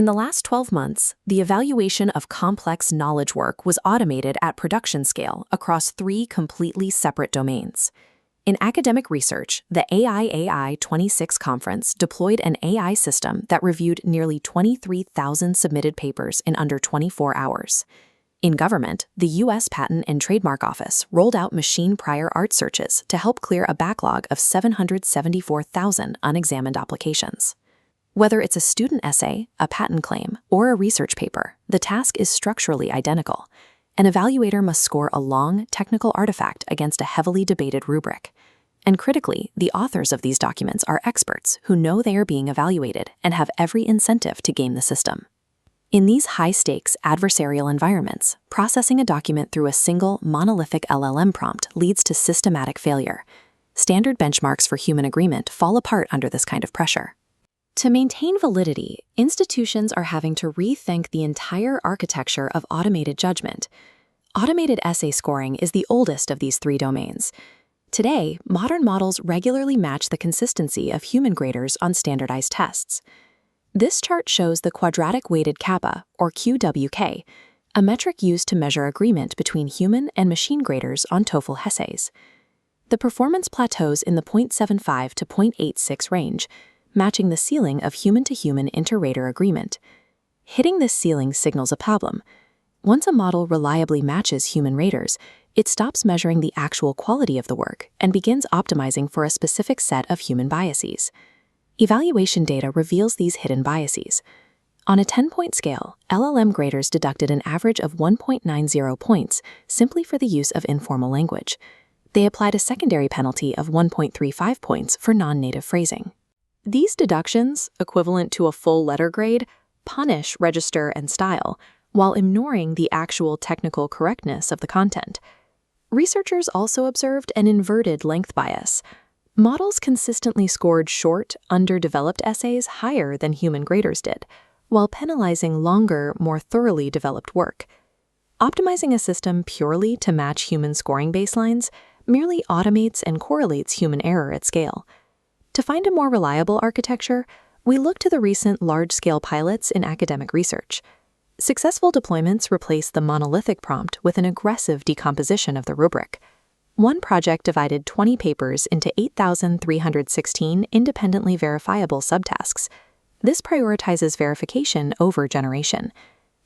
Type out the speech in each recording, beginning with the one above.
In the last 12 months, the evaluation of complex knowledge work was automated at production scale across 3 completely separate domains. In academic research, the AI 26 conference deployed an AI system that reviewed nearly 23,000 submitted papers in under 24 hours. In government, the U.S. Patent and Trademark Office rolled out machine prior art searches to help clear a backlog of 774,000 unexamined applications. Whether it's a student essay, a patent claim, or a research paper, the task is structurally identical. An evaluator must score a long, technical artifact against a heavily debated rubric. And critically, the authors of these documents are experts who know they are being evaluated and have every incentive to game the system. In these high-stakes adversarial environments, processing a document through a single, monolithic LLM prompt leads to systematic failure. Standard benchmarks for human agreement fall apart under this kind of pressure. To maintain validity, institutions are having to rethink the entire architecture of automated judgment. Automated essay scoring is the oldest of these 3 domains. Today, modern models regularly match the consistency of human graders on standardized tests. This chart shows the quadratic weighted kappa, or QWK, a metric used to measure agreement between human and machine graders on TOEFL essays. The performance plateaus in the 0.75 to 0.86 range, matching the ceiling of human-to-human inter-rater agreement. Hitting this ceiling signals a problem. Once a model reliably matches human raters, it stops measuring the actual quality of the work and begins optimizing for a specific set of human biases. Evaluation data reveals these hidden biases. On a 10-point scale, LLM graders deducted an average of 1.90 points simply for the use of informal language. They applied a secondary penalty of 1.35 points for non-native phrasing. These deductions, equivalent to a full letter grade, punish register and style, while ignoring the actual technical correctness of the content. Researchers also observed an inverted length bias. Models consistently scored short, underdeveloped essays higher than human graders did, while penalizing longer, more thoroughly developed work. Optimizing a system purely to match human scoring baselines merely automates and correlates human error at scale. To find a more reliable architecture, we look to the recent large-scale pilots in academic research. Successful deployments replace the monolithic prompt with an aggressive decomposition of the rubric. One project divided 20 papers into 8,316 independently verifiable subtasks. This prioritizes verification over generation.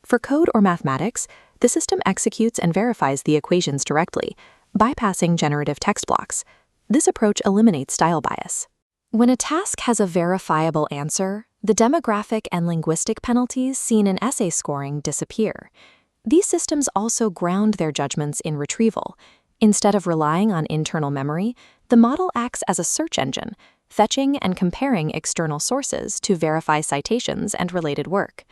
For code or mathematics, the system executes and verifies the equations directly, bypassing generative text blocks. This approach eliminates style bias. When a task has a verifiable answer, the demographic and linguistic penalties seen in essay scoring disappear. These systems also ground their judgments in retrieval. Instead of relying on internal memory, the model acts as a search engine, fetching and comparing external sources to verify citations and related work.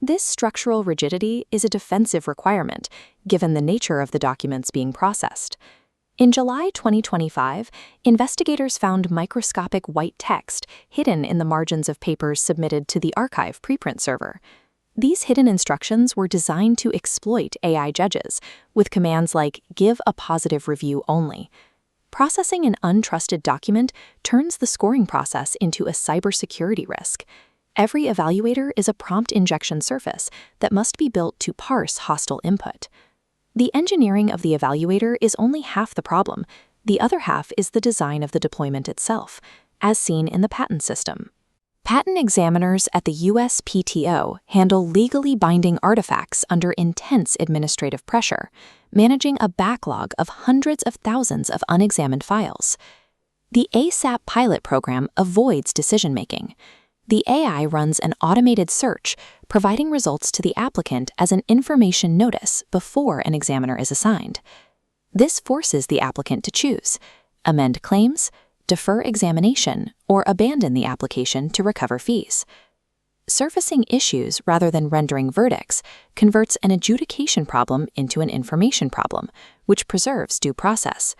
This structural rigidity is a defensive requirement, given the nature of the documents being processed. In July 2025, investigators found microscopic white text hidden in the margins of papers submitted to the archive preprint server. These hidden instructions were designed to exploit AI judges, with commands like "give a positive review only." Processing an untrusted document turns the scoring process into a cybersecurity risk. Every evaluator is a prompt injection surface that must be built to parse hostile input. The engineering of the evaluator is only half the problem. The other half is the design of the deployment itself, as seen in the patent system. Patent examiners at the USPTO handle legally binding artifacts under intense administrative pressure, managing a backlog of hundreds of thousands of unexamined files. The ASAP pilot program avoids decision-making. The AI runs an automated search, providing results to the applicant as an information notice before an examiner is assigned. This forces the applicant to choose: amend claims, defer examination, or abandon the application to recover fees. Surfacing issues rather than rendering verdicts converts an adjudication problem into an information problem, which preserves due process.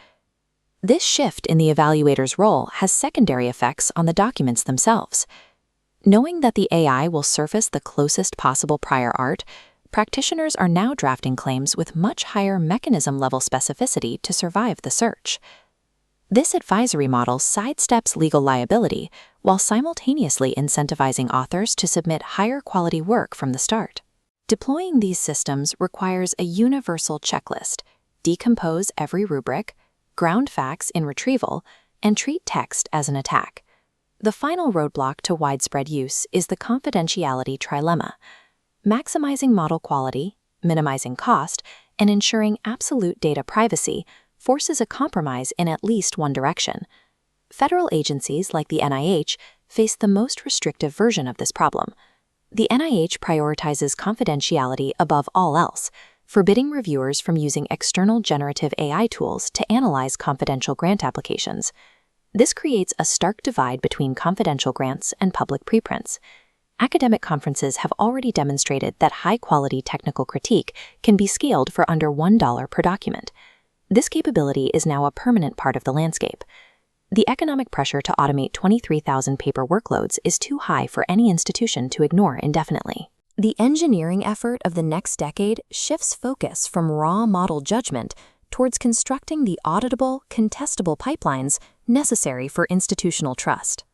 This shift in the evaluator's role has secondary effects on the documents themselves. Knowing that the AI will surface the closest possible prior art, practitioners are now drafting claims with much higher mechanism-level specificity to survive the search. This advisory model sidesteps legal liability while simultaneously incentivizing authors to submit higher quality work from the start. Deploying these systems requires a universal checklist: decompose every rubric, ground facts in retrieval, and treat text as an attack. The final roadblock to widespread use is the confidentiality trilemma: maximizing model quality, minimizing cost, and ensuring absolute data privacy forces a compromise in at least one direction. Federal agencies like the NIH face the most restrictive version of this problem. The NIH prioritizes confidentiality above all else, forbidding reviewers from using external generative AI tools to analyze confidential grant applications. This creates a stark divide between confidential grants and public preprints. Academic conferences have already demonstrated that high-quality technical critique can be scaled for under $1 per document. This capability is now a permanent part of the landscape. The economic pressure to automate 23,000 paper workloads is too high for any institution to ignore indefinitely. The engineering effort of the next decade shifts focus from raw model judgment towards constructing the auditable, contestable pipelines necessary for institutional trust.